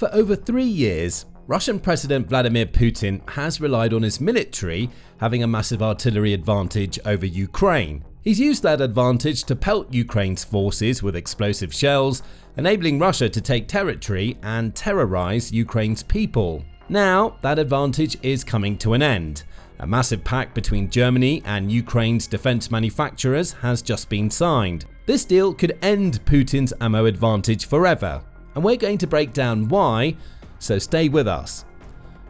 For over 3 years, Russian President Vladimir Putin has relied on his military having a massive artillery advantage over Ukraine. He's used that advantage to pelt Ukraine's forces with explosive shells, enabling Russia to take territory and terrorize Ukraine's people. Now, that advantage is coming to an end. A massive pact between Germany and Ukraine's defense manufacturers has just been signed. This deal could end Putin's ammo advantage forever, and we're going to break down why, so stay with us.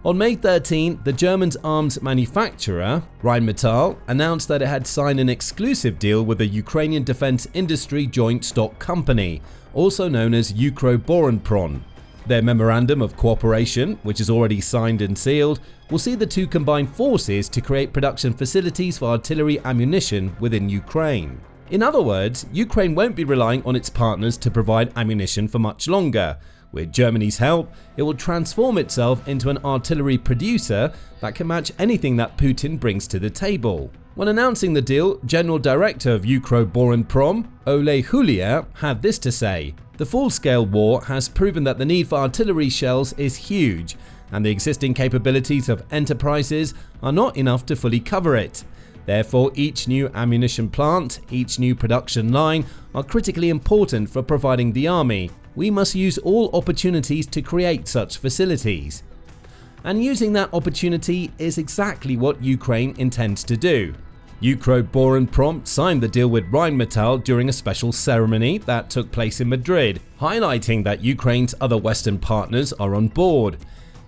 On May 13, the German arms manufacturer, Rheinmetall, announced that it had signed an exclusive deal with the Ukrainian defense industry joint stock company, also known as Ukroboronprom. Their memorandum of cooperation, which is already signed and sealed, will see the two combine forces to create production facilities for artillery ammunition within Ukraine. In other words, Ukraine won't be relying on its partners to provide ammunition for much longer. With Germany's help, it will transform itself into an artillery producer that can match anything that Putin brings to the table. When announcing the deal, General Director of Ukroboronprom, Ole Hulia, had this to say: "The full-scale war has proven that the need for artillery shells is huge, and the existing capabilities of enterprises are not enough to fully cover it. Therefore, each new ammunition plant, each new production line are critically important for providing the army. We must use all opportunities to create such facilities." And using that opportunity is exactly what Ukraine intends to do. Ukroboronprom signed the deal with Rheinmetall during a special ceremony that took place in Madrid, highlighting that Ukraine's other Western partners are on board.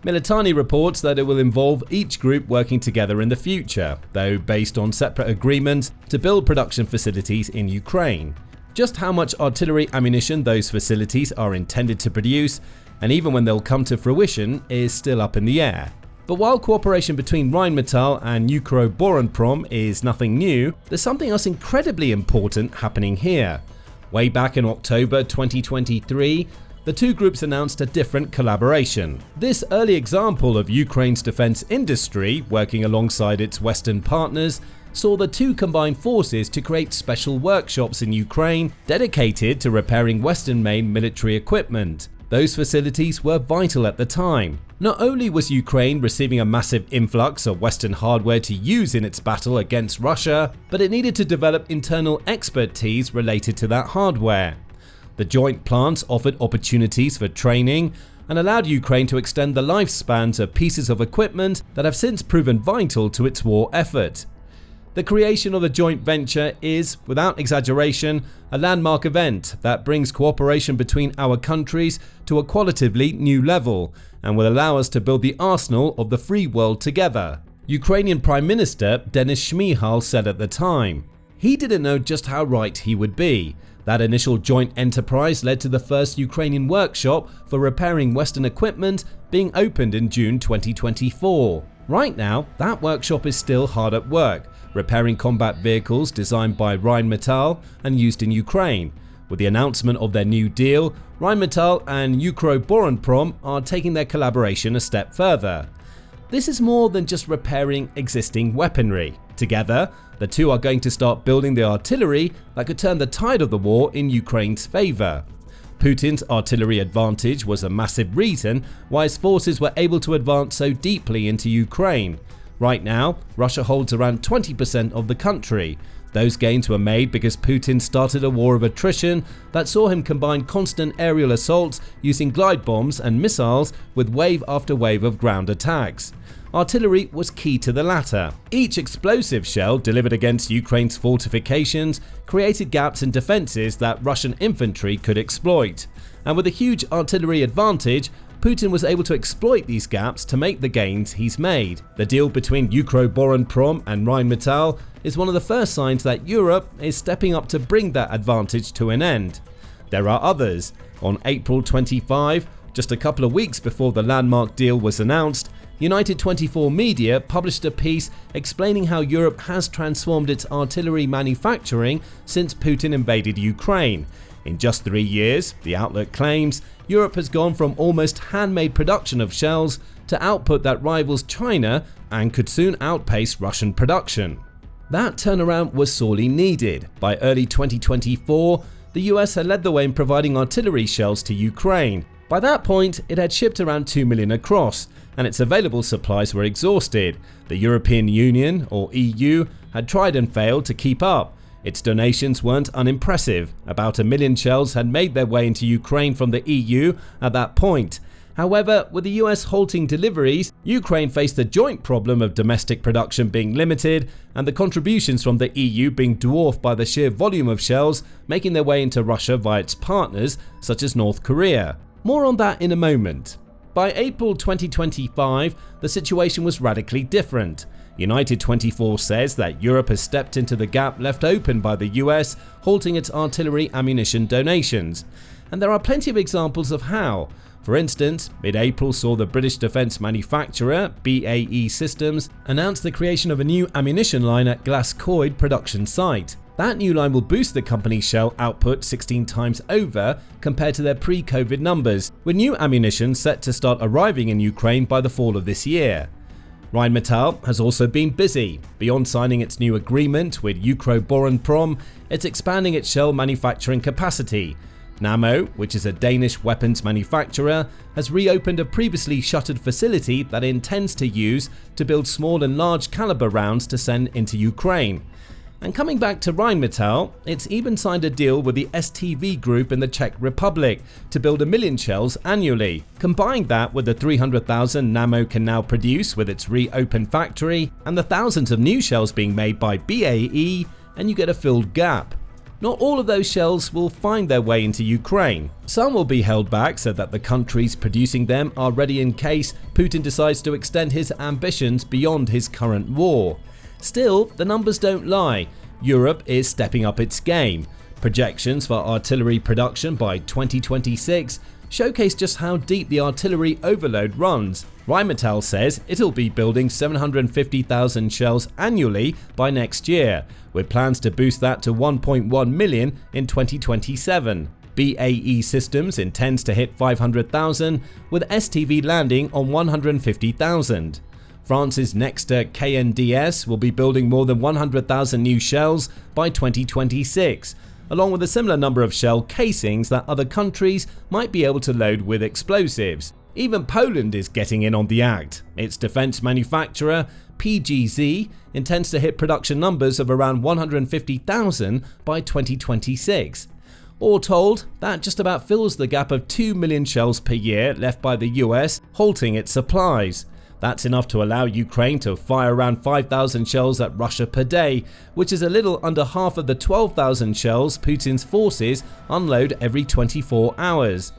Militani reports that it will involve each group working together in the future, though based on separate agreements to build production facilities in Ukraine. Just how much artillery ammunition those facilities are intended to produce, and even when they'll come to fruition, is still up in the air. But while cooperation between Rheinmetall and Ukroboronprom is nothing new, there's something else incredibly important happening here. Way back in October 2023, the two groups announced a different collaboration. This early example of Ukraine's defense industry working alongside its Western partners saw the two combine forces to create special workshops in Ukraine dedicated to repairing Western-made military equipment. Those facilities were vital at the time. Not only was Ukraine receiving a massive influx of Western hardware to use in its battle against Russia, but it needed to develop internal expertise related to that hardware. The joint plants offered opportunities for training and allowed Ukraine to extend the lifespans of pieces of equipment that have since proven vital to its war effort. The creation of the joint venture is, without exaggeration, a landmark event that brings cooperation between our countries to a qualitatively new level and will allow us to build the arsenal of the free world together. Ukrainian Prime Minister Denis Shmyhal said at the time. He didn't know just how right he would be. That initial joint enterprise led to the first Ukrainian workshop for repairing Western equipment being opened in June 2024. Right now, that workshop is still hard at work, repairing combat vehicles designed by Rheinmetall and used in Ukraine. With the announcement of their new deal, Rheinmetall and Ukroboronprom are taking their collaboration a step further. This is more than just repairing existing weaponry. Together, the two are going to start building the artillery that could turn the tide of the war in Ukraine's favor. Putin's artillery advantage was a massive reason why his forces were able to advance so deeply into Ukraine. Right now, Russia holds around 20% of the country. Those gains were made because Putin started a war of attrition that saw him combine constant aerial assaults using glide bombs and missiles with wave after wave of ground attacks. Artillery was key to the latter. Each explosive shell delivered against Ukraine's fortifications created gaps in defenses that Russian infantry could exploit. And with a huge artillery advantage, Putin was able to exploit these gaps to make the gains he's made. The deal between Ukroboronprom and Rheinmetall is one of the first signs that Europe is stepping up to bring that advantage to an end. There are others. On April 25, just a couple of weeks before the landmark deal was announced, United 24 Media published a piece explaining how Europe has transformed its artillery manufacturing since Putin invaded Ukraine. In just 3 years, the outlet claims, Europe has gone from almost handmade production of shells to output that rivals China and could soon outpace Russian production. That turnaround was sorely needed. By early 2024, the US had led the way in providing artillery shells to Ukraine. By that point, it had shipped around 2 million across, and its available supplies were exhausted. The European Union, or EU, had tried and failed to keep up. Its donations weren't unimpressive. About 1 million shells had made their way into Ukraine from the EU at that point. However, with the US halting deliveries, Ukraine faced the joint problem of domestic production being limited and the contributions from the EU being dwarfed by the sheer volume of shells making their way into Russia via its partners such as North Korea. More on that in a moment. By April 2025, the situation was radically different. United 24 says that Europe has stepped into the gap left open by the US, halting its artillery ammunition donations. And there are plenty of examples of how. For instance, mid-April saw the British defence manufacturer BAE Systems announce the creation of a new ammunition line at Glascoid production site. That new line will boost the company's shell output 16 times over compared to their pre-COVID numbers, with new ammunition set to start arriving in Ukraine by the fall of this year. Rheinmetall has also been busy. Beyond signing its new agreement with Ukroboronprom, it's expanding its shell manufacturing capacity. Nammo, which is a Danish weapons manufacturer, has reopened a previously shuttered facility that it intends to use to build small and large caliber rounds to send into Ukraine. And coming back to Rheinmetall, it's even signed a deal with the STV group in the Czech Republic to build 1 million shells annually. Combine that with the 300,000 Nammo can now produce with its reopened factory and the thousands of new shells being made by BAE, and you get a filled gap. Not all of those shells will find their way into Ukraine. Some will be held back so that the countries producing them are ready in case Putin decides to extend his ambitions beyond his current war. Still, the numbers don't lie. Europe is stepping up its game. Projections for artillery production by 2026 showcase just how deep the artillery overload runs. Rheinmetall says it'll be building 750,000 shells annually by next year, with plans to boost that to 1.1 million in 2027. BAE Systems intends to hit 500,000, with STV landing on 150,000. France's Nexter KNDS will be building more than 100,000 new shells by 2026, along with a similar number of shell casings that other countries might be able to load with explosives. Even Poland is getting in on the act. Its defense manufacturer, PGZ, intends to hit production numbers of around 150,000 by 2026. All told, that just about fills the gap of 2 million shells per year left by the US, halting its supplies. That's enough to allow Ukraine to fire around 5,000 shells at Russia per day, which is a little under half of the 12,000 shells Putin's forces unload every 24 hours.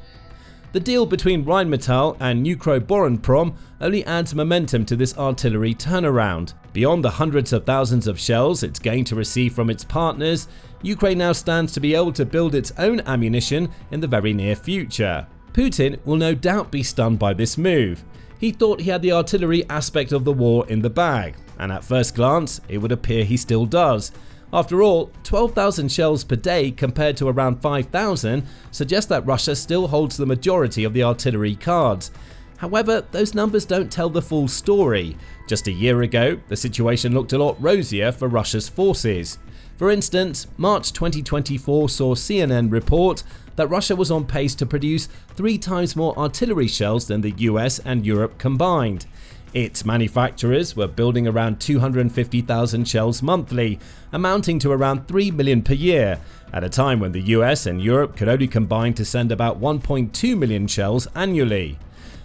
The deal between Rheinmetall and Ukroboronprom only adds momentum to this artillery turnaround. Beyond the hundreds of thousands of shells it's going to receive from its partners, Ukraine now stands to be able to build its own ammunition in the very near future. Putin will no doubt be stunned by this move. He thought he had the artillery aspect of the war in the bag, and at first glance, it would appear he still does. After all, 12,000 shells per day compared to around 5,000 suggests that Russia still holds the majority of the artillery cards. However, those numbers don't tell the full story. Just a year ago, the situation looked a lot rosier for Russia's forces. For instance, March 2024 saw CNN report that Russia was on pace to produce 3 times more artillery shells than the US and Europe combined. Its manufacturers were building around 250,000 shells monthly, amounting to around 3 million per year, at a time when the US and Europe could only combine to send about 1.2 million shells annually.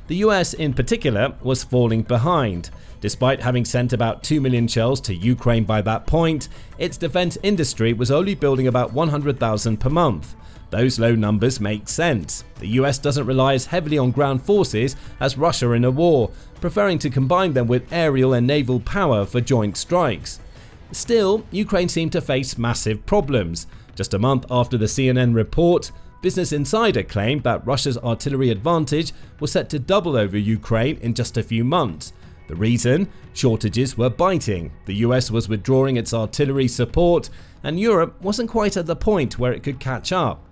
The US in particular was falling behind. Despite having sent about 2 million shells to Ukraine by that point, its defense industry was only building about 100,000 per month. Those low numbers make sense. The US doesn't rely as heavily on ground forces as Russia in a war, preferring to combine them with aerial and naval power for joint strikes. Still, Ukraine seemed to face massive problems. Just a month after the CNN report, Business Insider claimed that Russia's artillery advantage was set to double over Ukraine in just a few months. The reason? Shortages were biting. The US was withdrawing its artillery support, and Europe wasn't quite at the point where it could catch up.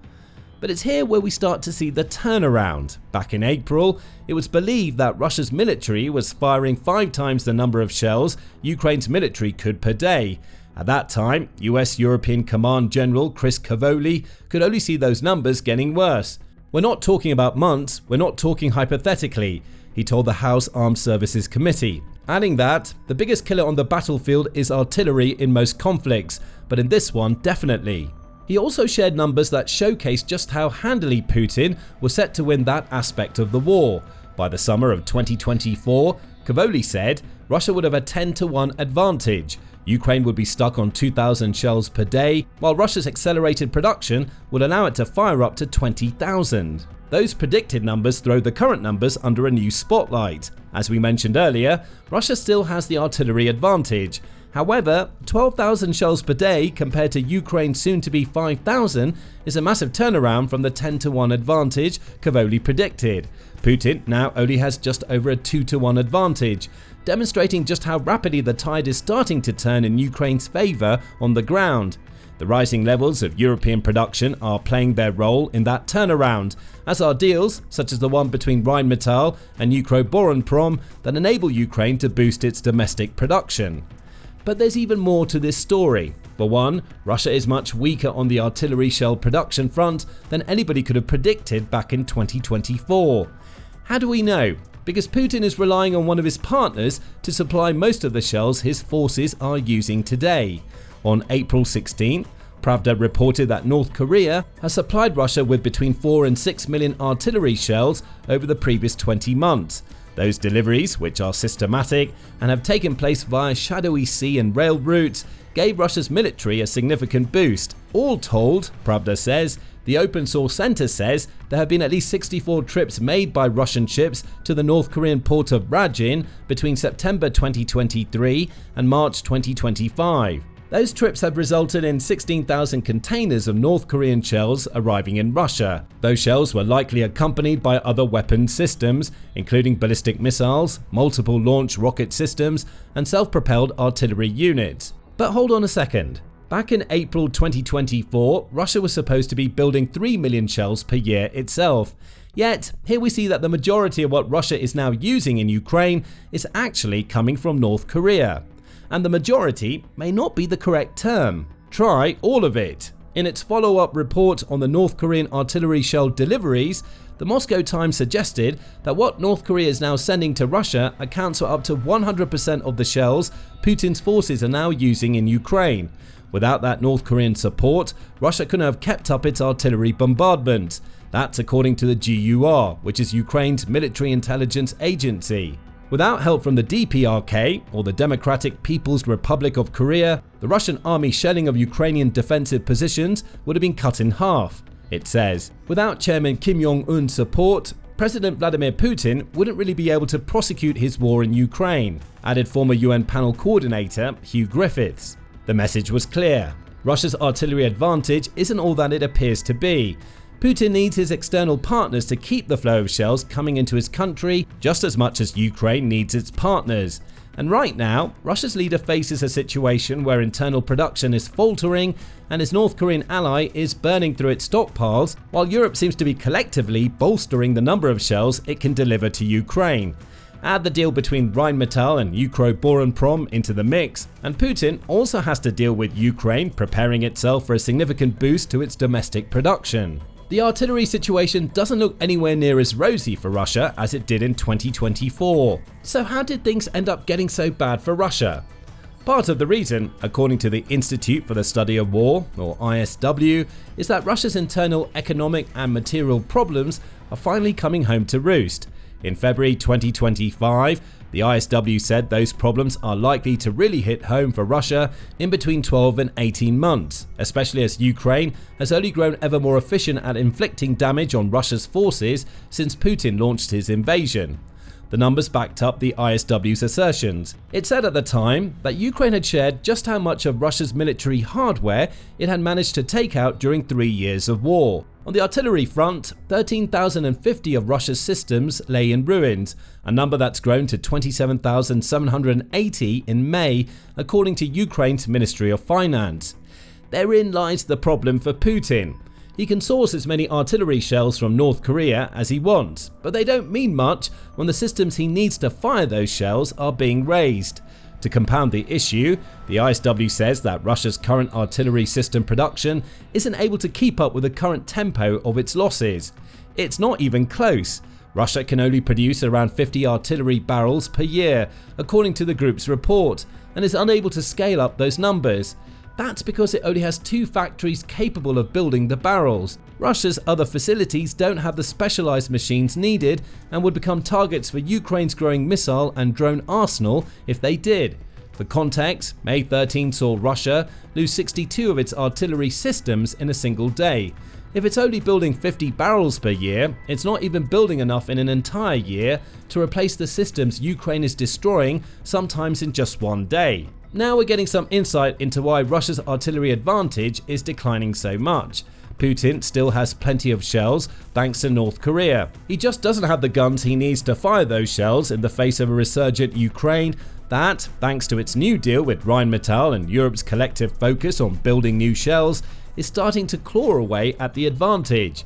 But it's here where we start to see the turnaround. Back in April, it was believed that Russia's military was firing 5 times the number of shells Ukraine's military could per day. At that time, US European Command General Chris Cavoli could only see those numbers getting worse. "We're not talking about months, we're not talking hypothetically," he told the House Armed Services Committee, adding that the biggest killer on the battlefield is artillery in most conflicts, but in this one definitely. He also shared numbers that showcase just how handily Putin was set to win that aspect of the war. By the summer of 2024, Kavoli said Russia would have a 10-to-1 advantage. Ukraine would be stuck on 2,000 shells per day, while Russia's accelerated production would allow it to fire up to 20,000. Those predicted numbers throw the current numbers under a new spotlight. As we mentioned earlier, Russia still has the artillery advantage. However, 12,000 shells per day compared to Ukraine's soon-to-be 5,000 is a massive turnaround from the 10-to-1 advantage Kavoli predicted. Putin now only has just over a 2-to-1 advantage, demonstrating just how rapidly the tide is starting to turn in Ukraine's favor on the ground. The rising levels of European production are playing their role in that turnaround, as are deals such as the one between Rheinmetall and Ukroboronprom that enable Ukraine to boost its domestic production. But there's even more to this story. For one, Russia is much weaker on the artillery shell production front than anybody could have predicted back in 2024. How do we know? Because Putin is relying on one of his partners to supply most of the shells his forces are using today. On April 16th, Pravda reported that North Korea has supplied Russia with between 4 and 6 million artillery shells over the previous 20 months. Those deliveries, which are systematic and have taken place via shadowy sea and rail routes, gave Russia's military a significant boost. All told, Pravda says, the open source center says there have been at least 64 trips made by Russian ships to the North Korean port of Rajin between September 2023 and March 2025. Those trips have resulted in 16,000 containers of North Korean shells arriving in Russia. Those shells were likely accompanied by other weapon systems, including ballistic missiles, multiple launch rocket systems, and self-propelled artillery units. But hold on a second. Back in April 2024, Russia was supposed to be building 3 million shells per year itself. Yet, here we see that the majority of what Russia is now using in Ukraine is actually coming from North Korea. And the majority may not be the correct term. Try all of it. In its follow-up report on the North Korean artillery shell deliveries, the Moscow Times suggested that what North Korea is now sending to Russia accounts for up to 100% of the shells Putin's forces are now using in Ukraine. Without that North Korean support, Russia couldn't have kept up its artillery bombardment. That's according to the GUR, which is Ukraine's military intelligence agency. Without help from the DPRK, or the Democratic People's Republic of Korea, the Russian army shelling of Ukrainian defensive positions would have been cut in half. It says, without Chairman Kim Jong-un's support, President Vladimir Putin wouldn't really be able to prosecute his war in Ukraine, added former UN panel coordinator Hugh Griffiths. The message was clear. Russia's artillery advantage isn't all that it appears to be. Putin needs his external partners to keep the flow of shells coming into his country just as much as Ukraine needs its partners. And right now, Russia's leader faces a situation where internal production is faltering and his North Korean ally is burning through its stockpiles, while Europe seems to be collectively bolstering the number of shells it can deliver to Ukraine. Add the deal between Rheinmetall and Ukroboronprom into the mix, and Putin also has to deal with Ukraine preparing itself for a significant boost to its domestic production. The artillery situation doesn't look anywhere near as rosy for Russia as it did in 2024. So how did things end up getting so bad for Russia? Part of the reason, according to the Institute for the Study of War, or ISW, is that Russia's internal economic and material problems are finally coming home to roost. In February 2025, the ISW said those problems are likely to really hit home for Russia in between 12 and 18 months, especially as Ukraine has only grown ever more efficient at inflicting damage on Russia's forces since Putin launched his invasion. The numbers backed up the ISW's assertions. It said at the time that Ukraine had shared just how much of Russia's military hardware it had managed to take out during 3 years of war. On the artillery front, 13,050 of Russia's systems lay in ruins, a number that's grown to 27,780 in May, according to Ukraine's Ministry of Finance. Therein lies the problem for Putin. He can source as many artillery shells from North Korea as he wants, but they don't mean much when the systems he needs to fire those shells are being raised. To compound the issue, the ISW says that Russia's current artillery system production isn't able to keep up with the current tempo of its losses. It's not even close. Russia can only produce around 50 artillery barrels per year, according to the group's report, and is unable to scale up those numbers. That's because it only has 2 factories capable of building the barrels. Russia's other facilities don't have the specialized machines needed and would become targets for Ukraine's growing missile and drone arsenal if they did. For context, May 13 saw Russia lose 62 of its artillery systems in a single day. If it's only building 50 barrels per year, it's not even building enough in an entire year to replace the systems Ukraine is destroying, sometimes in just one day. Now we're getting some insight into why Russia's artillery advantage is declining so much. Putin still has plenty of shells thanks to North Korea. He just doesn't have the guns he needs to fire those shells in the face of a resurgent Ukraine that, thanks to its new deal with Rheinmetall and Europe's collective focus on building new shells, is starting to claw away at the advantage.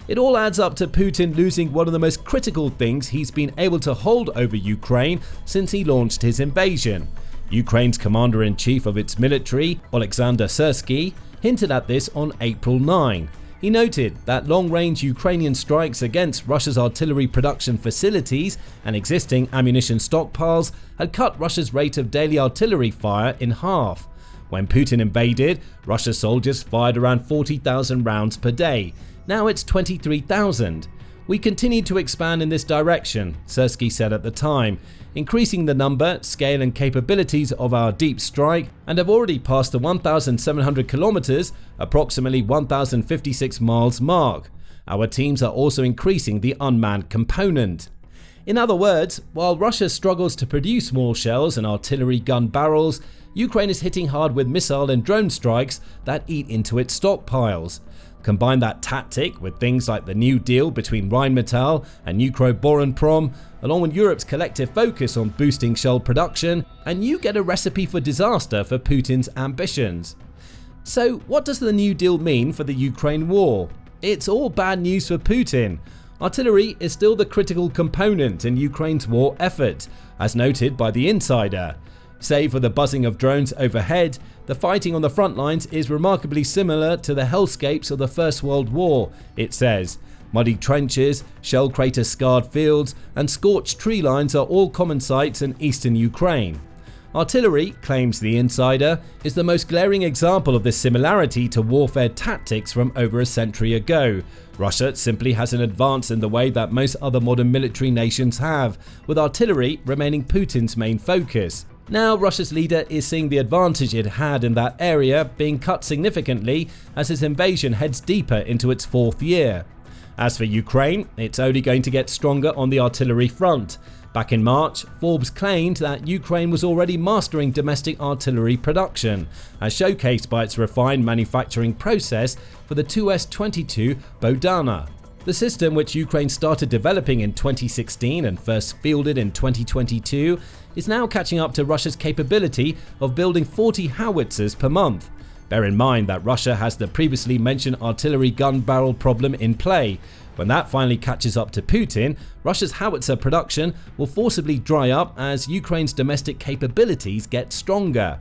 It all adds up to Putin losing one of the most critical things he's been able to hold over Ukraine since he launched his invasion. Ukraine's commander-in-chief of its military, Oleksandr Syrsky, hinted at this on April 9. He noted that long-range Ukrainian strikes against Russia's artillery production facilities and existing ammunition stockpiles had cut Russia's rate of daily artillery fire in half. When Putin invaded, Russia's soldiers fired around 40,000 rounds per day. Now it's 23,000. We continue to expand in this direction, Syrsky said at the time, increasing the number, scale and capabilities of our deep strike, and have already passed the 1,700 kilometers, approximately 1,056 miles mark. Our teams are also increasing the unmanned component. In other words, while Russia struggles to produce more shells and artillery gun barrels, Ukraine is hitting hard with missile and drone strikes that eat into its stockpiles. Combine that tactic with things like the new deal between Rheinmetall and Ukroboronprom, along with Europe's collective focus on boosting shell production, and you get a recipe for disaster for Putin's ambitions. So what does the new deal mean for the Ukraine war? It's all bad news for Putin. Artillery is still the critical component in Ukraine's war effort, as noted by The Insider. Save for the buzzing of drones overhead, the fighting on the front lines is remarkably similar to the hellscapes of the First World War, it says. Muddy trenches, shell crater-scarred fields, and scorched tree lines are all common sights in eastern Ukraine. Artillery, claims The Insider, is the most glaring example of this similarity to warfare tactics from over a century ago. Russia simply has an advance in the way that most other modern military nations have, with artillery remaining Putin's main focus. Now Russia's leader is seeing the advantage it had in that area being cut significantly as his invasion heads deeper into its 4th year. As for Ukraine, it's only going to get stronger on the artillery front. Back in March, Forbes claimed that Ukraine was already mastering domestic artillery production, as showcased by its refined manufacturing process for the 2S-22 Bodana. The system, which Ukraine started developing in 2016 and first fielded in 2022, is now catching up to Russia's capability of building 40 howitzers per month. Bear in mind that Russia has the previously mentioned artillery gun barrel problem in play. When that finally catches up to Putin, Russia's howitzer production will forcibly dry up as Ukraine's domestic capabilities get stronger.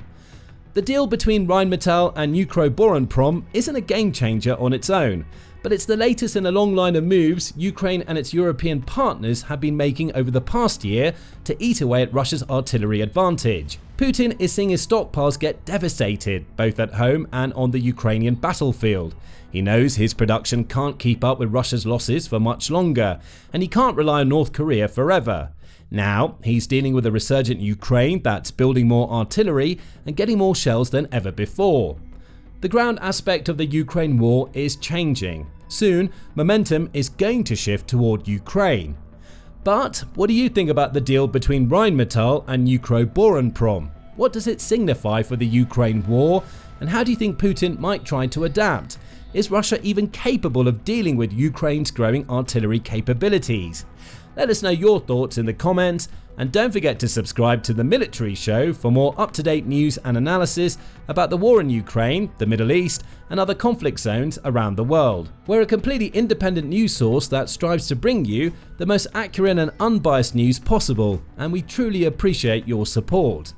The deal between Rheinmetall and Ukroboronprom isn't a game changer on its own, but it's the latest in a long line of moves Ukraine and its European partners have been making over the past year to eat away at Russia's artillery advantage. Putin is seeing his stockpiles get devastated, both at home and on the Ukrainian battlefield. He knows his production can't keep up with Russia's losses for much longer, and he can't rely on North Korea forever. Now, he's dealing with a resurgent Ukraine that's building more artillery and getting more shells than ever before. The ground aspect of the Ukraine war is changing. Soon, momentum is going to shift toward Ukraine. But what do you think about the deal between Rheinmetall and Ukroboronprom? What does it signify for the Ukraine war, and how do you think Putin might try to adapt? Is Russia even capable of dealing with Ukraine's growing artillery capabilities? Let us know your thoughts in the comments, and don't forget to subscribe to The Military Show for more up-to-date news and analysis about the war in Ukraine, the Middle East, and other conflict zones around the world. We're a completely independent news source that strives to bring you the most accurate and unbiased news possible, and we truly appreciate your support.